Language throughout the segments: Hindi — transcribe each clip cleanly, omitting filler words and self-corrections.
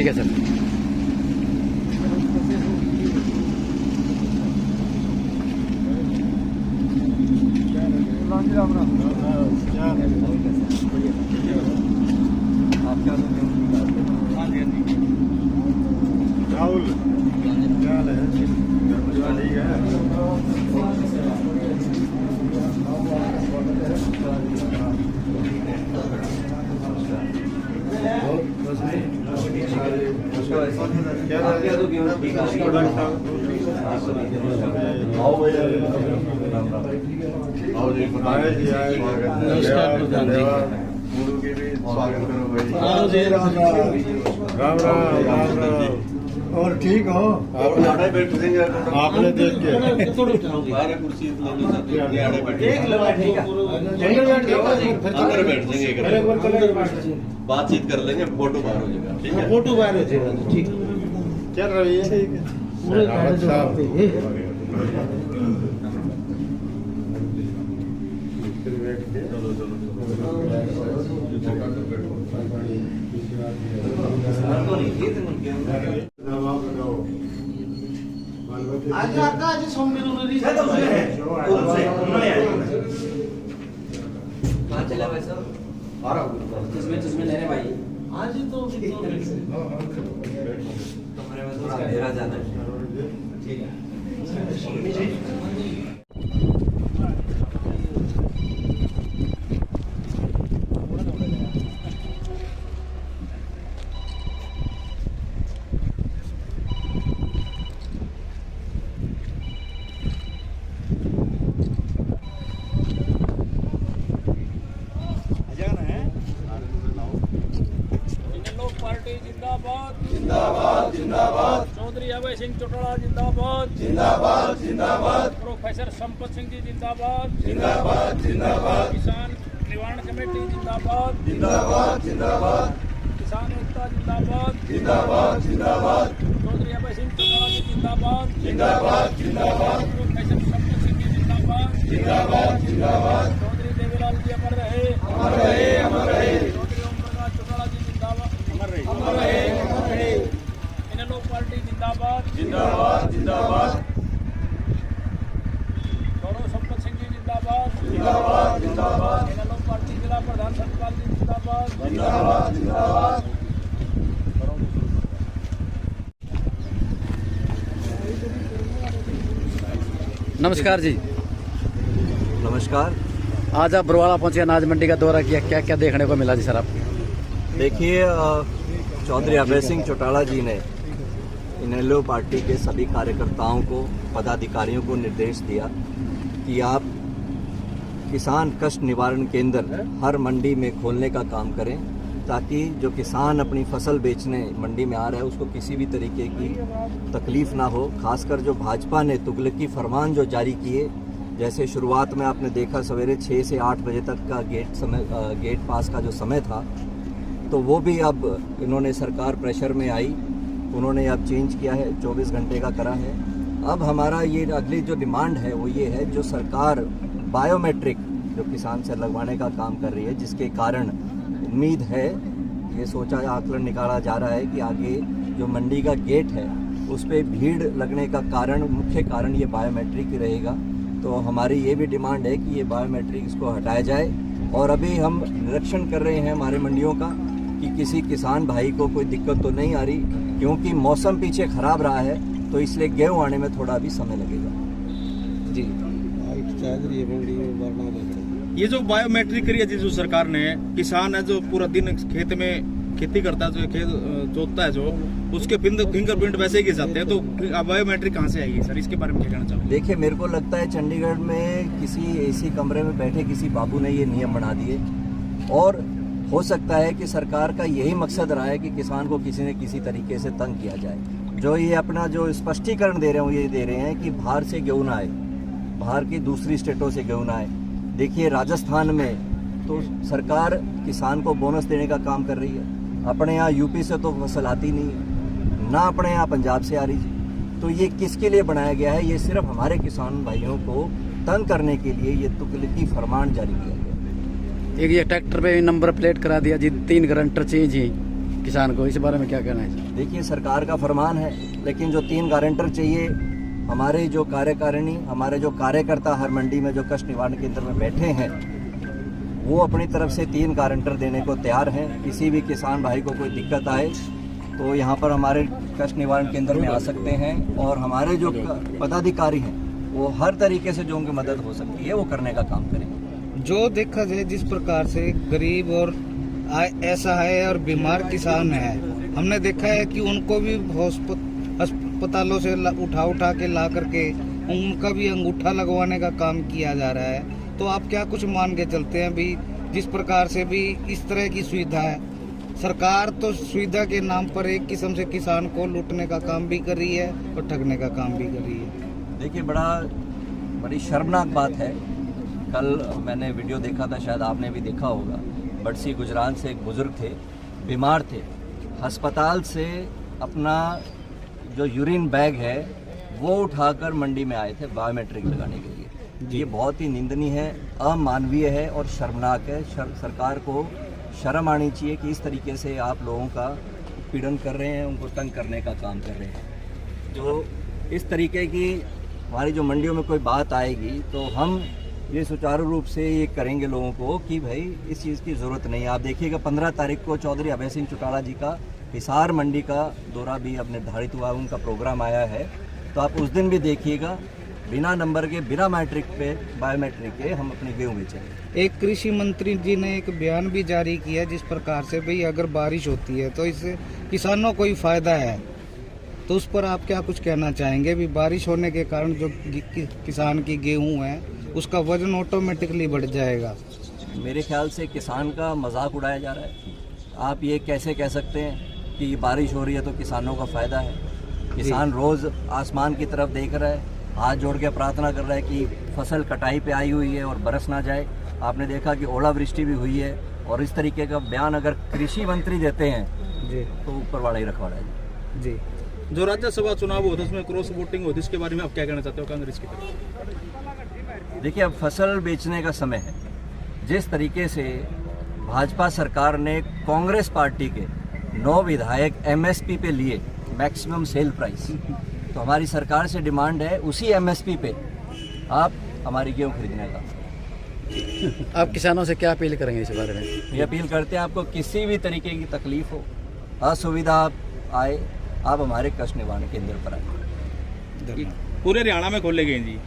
ठीक है सर। राहुल क्या हाल है? ठीक है। राम राम राम राम। और ठीक हो? आपने देख के बातचीत कर लेंगे, फोटो बाहर हो जाएगा। ठीक है, फोटो बाहर हो जाएगा। ठीक चल रही है। ठीक है। आज आता आज सम्मेलन कहाँ चला भाई साहब? आ रहा हूँ। चश्मे ले रहे भाई। आज तो कमरे में थोड़ा अंधेरा ज्यादा है। ठीक है। पार्टी जिंदाबाद जिंदाबाद जिंदाबाद। चौधरी अभय सिंह चौटाला जिंदाबाद जिंदाबाद जिंदाबाद। प्रोफेसर संपत सिंह जी जिंदाबाद जिंदाबाद जिंदाबाद। किसान निवारण कमेटी जिंदाबाद जिंदाबाद जिंदाबाद। किसान एकता जिंदाबाद जिंदाबाद जिंदाबाद। चौधरी अभय सिंह चौटाला जी जिंदाबाद जिंदाबाद जिंदाबाद। प्रोफेसर संपत सिंह जी जिंदाबाद जिंदाबाद जिंदाबाद। चौधरी देवीलाल जी अमर रहे अमर रहे अमर रहे। चौधरी ओम प्रकाश चौटाला जी जिंदाबाद अमर रहे अमर रहे। इनेलो पार्टी जिंदाबाद जिंदाबाद जिंदाबाद। गौरव संपत सिंह जी जिंदाबाद जिंदाबाद जिंदाबाद। इनेलो पार्टी जिला प्रधान सतपाल जी जिंदाबाद जिंदाबाद जिंदाबाद। नमस्कार जी। नमस्कार। आज आप बरवाला पहुंचे, अनाज मंडी का दौरा किया, क्या क्या देखने को मिला जी सर आप? देखिए, चौधरी अभय सिंह चौटाला जी ने इनेलो पार्टी के सभी कार्यकर्ताओं को, पदाधिकारियों को निर्देश दिया कि आप किसान कष्ट निवारण केंद्र हर मंडी में खोलने का काम करें, ताकि जो किसान अपनी फसल बेचने मंडी में आ रहा है उसको किसी भी तरीके की तकलीफ ना हो। खासकर जो भाजपा ने तुगलकी फरमान जो जारी किए, जैसे शुरुआत में आपने देखा सवेरे 6 से 8 बजे तक का गेट पास का जो समय था, तो वो भी अब इन्होंने सरकार प्रेशर में आई, उन्होंने अब चेंज किया है, 24 घंटे का करा है। अब हमारा ये अगली जो डिमांड है वो ये है, जो सरकार बायोमेट्रिक जो किसान से लगवाने का काम कर रही है, जिसके कारण उम्मीद है, ये सोचा आकलन निकाला जा रहा है कि आगे जो मंडी का गेट है उस पर भीड़ लगने का कारण, मुख्य कारण ये बायोमेट्रिक ही रहेगा। तो हमारी ये भी डिमांड है कि ये बायोमेट्रिक इसको हटाया जाए। और अभी हम निरीक्षण कर रहे हैं हमारे मंडियों का कि किसी किसान भाई को कोई दिक्कत तो नहीं आ रही, क्योंकि मौसम पीछे खराब रहा है, तो इसलिए गेहूँ आने में थोड़ा भी समय लगेगा जी। ये जो बायोमेट्रिक करी है जो सरकार ने, किसान है जो पूरा दिन खेत में खेती करता है, जो खेत जोतता है, जो उसके फिंगरप्रिंट वैसे ही गिर जाते हैं, तो बायोमेट्रिक कहाँ से आएगी सर? इसके बारे में क्या कहना चाहोगे? देखिए, मेरे को लगता है चंडीगढ़ में किसी एसी कमरे में बैठे किसी बाबू ने ये नियम बना दिए, और हो सकता है कि सरकार का यही मकसद रहा है कि किसान को किसी न किसी तरीके से तंग किया जाए। जो ये अपना जो स्पष्टीकरण दे रहे हैं, ये दे रहे हैं कि बाहर से गेहूं ना आए, बाहर की दूसरी स्टेटों से गेहूं ना आए। देखिए, राजस्थान में तो सरकार किसान को बोनस देने का काम कर रही है, अपने यहाँ यूपी से तो फसल आती नहीं है, ना अपने यहाँ पंजाब से आ रही। तो ये किसके लिए बनाया गया है? ये सिर्फ हमारे किसान भाइयों को तंग करने के लिए ये तुगलकी फरमान जारी किया गया। एक ये ट्रैक्टर पे भी नंबर प्लेट करा दिया जी, 3 गारंटर चाहिए जी, किसान को, इस बारे में क्या कहना है? देखिए, सरकार का फरमान है, लेकिन जो 3 गारंटर चाहिए, हमारे जो कार्यकारिणी, हमारे जो कार्यकर्ता हर मंडी में जो कष्ट निवारण केंद्र में बैठे हैं, वो अपनी तरफ से 3 गारंटर देने को तैयार हैं। किसी भी किसान भाई को कोई दिक्कत आए तो यहाँ पर हमारे कष्ट निवारण केंद्र में आ सकते हैं, और हमारे जो पदाधिकारी हैं वो हर तरीके से जो उनकी मदद हो सकती है वो करने का काम करेंगे। जो देखा जाए, जिस प्रकार से गरीब और असहाय और बीमार किसान है, हमने देखा है कि उनको भी अस्पतालों से उठा के ला करके उनका भी अंगूठा लगवाने का काम किया जा रहा है। तो आप क्या कुछ मान के चलते हैं भी, जिस प्रकार से भी इस तरह की सुविधा है, सरकार तो सुविधा के नाम पर एक किस्म से किसान को लूटने का काम भी कर रही है और ठगने का काम भी कर रही है। देखिए, बड़ी शर्मनाक बात है। कल मैंने वीडियो देखा था, शायद आपने भी देखा होगा। बड़सी गुजरात से एक बुजुर्ग थे, बीमार थे, अस्पताल से अपना जो यूरिन बैग है वो उठाकर मंडी में आए थे बायोमेट्रिक लगाने के लिए। ये बहुत ही निंदनीय है, अमानवीय है और शर्मनाक है। सरकार को शर्म आनी चाहिए कि इस तरीके से आप लोगों का पीड़न कर रहे हैं, उनको तंग करने का काम कर रहे हैं। जो इस तरीके की हमारी जो मंडियों में कोई बात आएगी तो हम ये सुचारू रूप से ये करेंगे लोगों को कि भाई इस चीज़ की ज़रूरत नहीं है। आप देखिएगा 15 तारीख को चौधरी अभय सिंह चौटाला जी का हिसार मंडी का दौरा भी अब निर्धारित हुआ, उनका प्रोग्राम आया है। तो आप उस दिन भी देखिएगा, बिना नंबर के, बिना मैट्रिक पे, बायोमेट्रिक के हम अपने गेहूँ बेचेंगे। एक कृषि मंत्री जी ने एक बयान भी जारी किया जिस प्रकार से भाई अगर बारिश होती है तो इससे किसानों को ही फायदा है, तो उस पर आप क्या कुछ कहना चाहेंगे? भी बारिश होने के कारण जो किसान की गेहूँ है उसका वजन ऑटोमेटिकली बढ़ जाएगा। मेरे ख्याल से किसान का मजाक उड़ाया जा रहा है। आप ये कैसे कह सकते हैं कि बारिश हो रही है तो किसानों का फ़ायदा है? किसान रोज़ आसमान की तरफ देख रहा है, हाथ जोड़ के प्रार्थना कर रहा है कि फसल कटाई पे आई हुई है और बरस ना जाए। आपने देखा कि ओलावृष्टि भी हुई है, और इस तरीके का बयान अगर कृषि मंत्री देते हैं जी तो ऊपर वाला ही रखवाड़ा है जी। जो राज्यसभा चुनाव होता है उसमें क्रॉस वोटिंग होती है, इसके बारे में आप क्या कहना चाहते हो कांग्रेस की तरफ? देखिए, अब फसल बेचने का समय है। जिस तरीके से भाजपा सरकार ने कांग्रेस पार्टी के 9 विधायक एमएसपी पे लिए, मैक्सिमम सेल प्राइस, तो हमारी सरकार से डिमांड है उसी एमएसपी पे आप हमारी गेहूँ खरीदने का। आप किसानों से क्या अपील करेंगे इस बारे में? ये अपील करते हैं, आपको किसी भी तरीके की तकलीफ हो, असुविधा आए, आप हमारे कष्ट निवारण केंद्र पर आए। पूरे हरियाणा में खोले गए जी।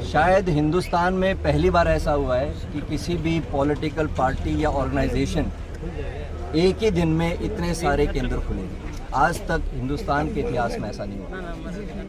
शायद हिंदुस्तान में पहली बार ऐसा हुआ है कि किसी भी पॉलिटिकल पार्टी या ऑर्गेनाइजेशन एक ही दिन में इतने सारे केंद्र खुलेंगे। आज तक हिंदुस्तान के इतिहास में ऐसा नहीं हुआ।